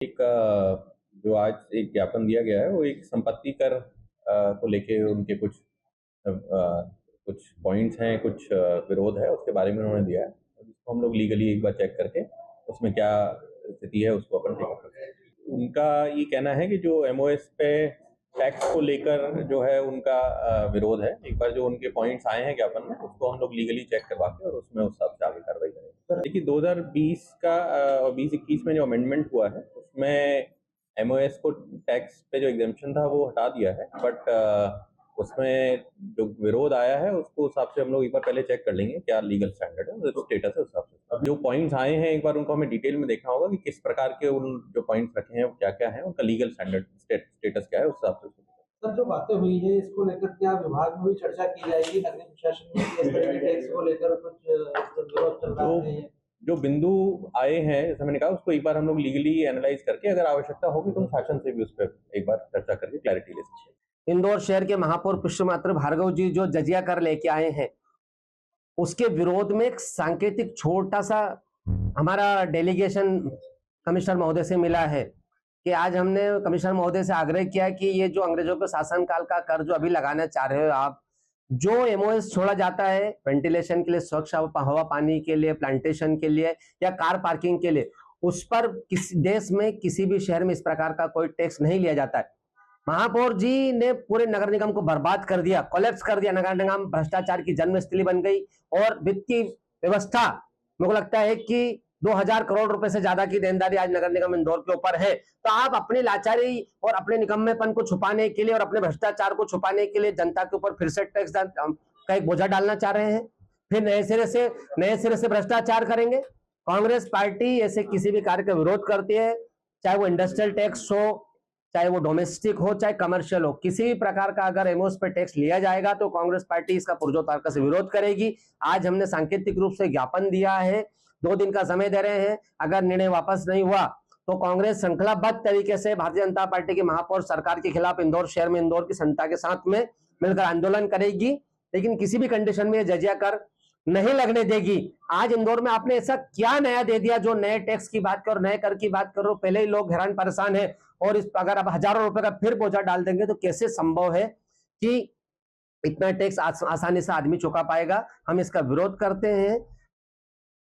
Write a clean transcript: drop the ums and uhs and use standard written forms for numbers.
एक जो आज एक ज्ञापन दिया गया है वो एक संपत्ति कर को लेके उनके कुछ पॉइंट्स हैं, कुछ विरोध है, उसके बारे में उन्होंने दिया है, जिसको हम लोग लीगली एक बार चेक करके उसमें क्या स्थिति है उसको अपन टेकअप करते हैं। उनका ये कहना है कि जो एमओएस पे टैक्स को लेकर जो है उनका विरोध है। एक बार जो उनके पॉइंट्स आए हैं ज्ञापन में उसको हम लोग लीगली चेक करवा के और उसमें उस हिसाब से आगे कार्रवाई करेंगे। देखिए 2020 का और 2021 में जो अमेंडमेंट हुआ है उसमें एमओएस को टैक्स पे जो एग्जेम्पशन था वो हटा दिया है, बट उसमें जो विरोध आया है उसको हिसाब से हम लोग एक बार पहले चेक कर लेंगे क्या लीगल स्टैंडर्ड है, जो स्टेटस है उस हिसाब से। अब जो पॉइंट्स आए हैं एक बार उनको हमें डिटेल में देखना होगा कि किस प्रकार के उन जो पॉइंट्स रखे हैं वो क्या क्या है, उनका लीगल स्टैंडर्ड स्टेटस क्या है, उस हिसाब से। सर, जो बातें हुई है इसको लेकर क्या विभाग में भी चर्चा की जाएगी? नगरीय प्रशासन में इस तरह के टैक्स को लेकर कुछ विरोध चल रहा है? जो बिंदु आए हैं जैसे मैंने कहा उसको एक बार हम लोग लीगली एनालाइज करके अगर आवश्यकता होगी तो शासन से भी उस पर एक बार चर्चा करके क्लैरिटी ले सकते हैं। इंदौर शहर के महापौर पुष्पमात्र भार्गव जी जो जजिया कर लेके आए हैं उसके विरोध में एक सांकेतिक छोटा सा हमारा डेलीगेशन कमिश्नर महोदय से मिला है कि आज हमने कमिश्नर महोदय से आग्रह किया कि ये जो अंग्रेजों के शासनकाल का कर जो अभी लगाना चाह रहे हो आप, जो एमओएस छोड़ा जाता है वेंटिलेशन के लिए, स्वच्छ हवा पानी के लिए, प्लांटेशन के लिए या कार पार्किंग के लिए, उस पर किसी देश में किसी भी शहर में इस प्रकार का कोई टैक्स नहीं लिया जाता है। महापौर जी ने पूरे नगर निगम को बर्बाद कर दिया, कोलैप्स कर दिया। नगर निगम भ्रष्टाचार की जन्मस्थली बन गई और वित्तीय व्यवस्था मुझे लगता है कि 2000 करोड़ रुपए से ज्यादा की देनदारी आज नगर निगम इंदौर के ऊपर है। तो आप अपनी लाचारी और अपने निकम्मेपन को छुपाने के लिए और अपने भ्रष्टाचार को छुपाने के लिए जनता के ऊपर फिर से टैक्स का एक बोझा डालना चाह रहे हैं, फिर नए सिरे से भ्रष्टाचार करेंगे। कांग्रेस पार्टी ऐसे किसी भी कार्य का विरोध करती है, चाहे वो इंडस्ट्रियल टैक्स हो, चाहे वो डोमेस्टिक हो, चाहे कमर्शियल हो, किसी भी प्रकार का अगर एमओएस पे टैक्स लिया जाएगा तो कांग्रेस पार्टी इसका पुरजोर से विरोध करेगी। आज हमने सांकेतिक रूप से ज्ञापन दिया है, 2 दिन का समय दे रहे हैं। अगर निर्णय वापस नहीं हुआ तो कांग्रेस श्रृंखलाबद्ध तरीके से भारतीय जनता पार्टी की महापौर सरकार के खिलाफ इंदौर शहर में इंदौर की जनता के साथ में मिलकर आंदोलन करेगी, लेकिन किसी भी कंडीशन में जजिया कर नहीं लगने देगी। आज इंदौर में आपने ऐसा क्या नया दे दिया जो नए टैक्स की बात करो, नए कर की बात करो? पहले ही लोग हैरान परेशान है और इस अगर अब हजारों रुपए का फिर बोझा डाल देंगे तो कैसे संभव है कि इतना टैक्स आसानी से आदमी चुका पाएगा? हम इसका विरोध करते हैं।